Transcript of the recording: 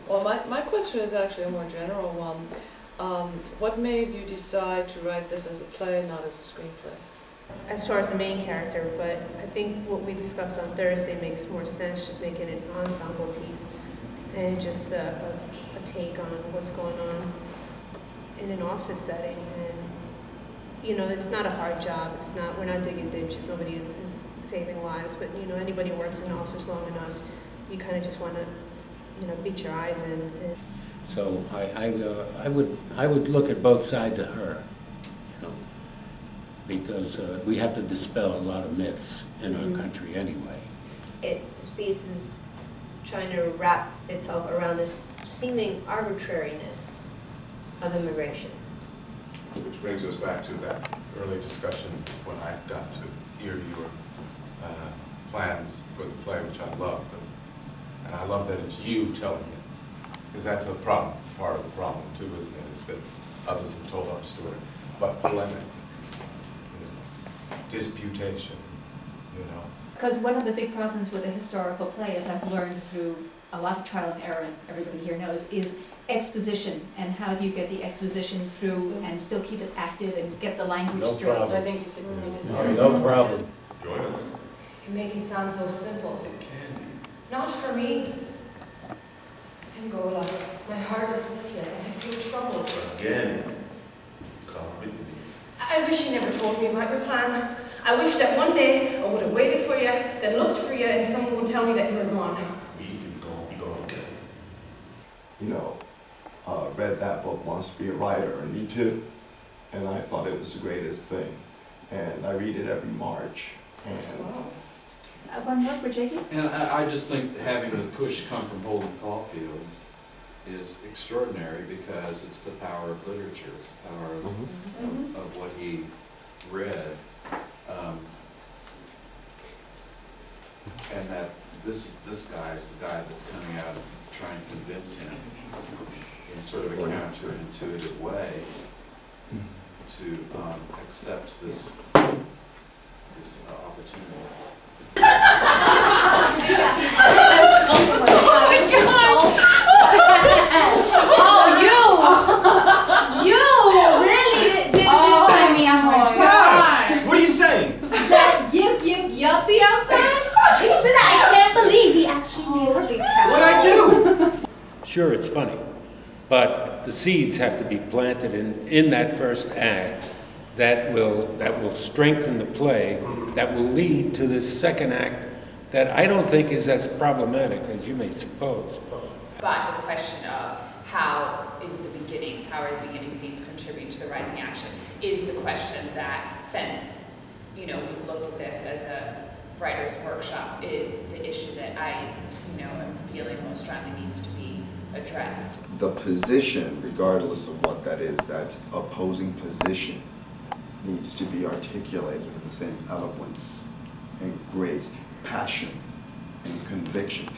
Well, my question is actually a more general one. What made you decide to write this as a play, not as a screenplay? As far as the main character, but I think what we discussed on Thursday makes more sense, just making it an ensemble piece and just a take on what's going on in an office setting. And you know, it's not a hard job. It's not, we're not digging ditches. Nobody is saving lives. But you know, anybody who works in an office long enough, you kind of just want to, you know, beat your eyes in. And so I would look at both sides of her, you know, because we have to dispel a lot of myths in our country anyway. This piece is trying to wrap itself around this seeming arbitrariness of immigration. Which brings us back to that early discussion when I got to hear your plans for the play, which I love. And I love that it's you telling it, because that's a problem, part of the problem too, isn't it, is that others have told our story. But polemic, you know, disputation, you know. Because one of the big problems with a historical play, as I've learned through a lot of trial and error, and everybody here knows, is exposition, and how do you get the exposition through and still keep it active and get the language straight. I think you succeeded. No problem. Join us. You make it sound so simple. Not for me. Angola, my heart is with you, and I feel troubled. Again, come with me. I wish you never told me about your plan. I wish that one day I would have waited for you, then looked for you, and someone would tell me that you were gone. We can go again. You know, read that book, Wants to Be a Writer, and me too. And I thought it was the greatest thing. And I read it every March. And One more for Jakey? And I just think having the push come from Holden Caulfield is extraordinary, because it's the power of literature, it's the power of what he read. And that this guy is the guy that's coming out and trying to convince him in sort of a counterintuitive way to accept this opportunity. You really did this to me, What are you saying? That yuppie outside? He did it. I can't believe he actually Holy cow. What'd I do? Sure, it's funny, but the seeds have to be planted in that first act that will strengthen the play, that will lead to this second act that I don't think is as problematic as you may suppose. But the question of how are the beginning scenes contribute to the rising action is the question that, since, you know, we've looked at this as a writer's workshop, is the issue that I, you know, am feeling most strongly needs to be addressed. The position, regardless of what that is, that opposing position needs to be articulated with the same eloquence and grace, passion and conviction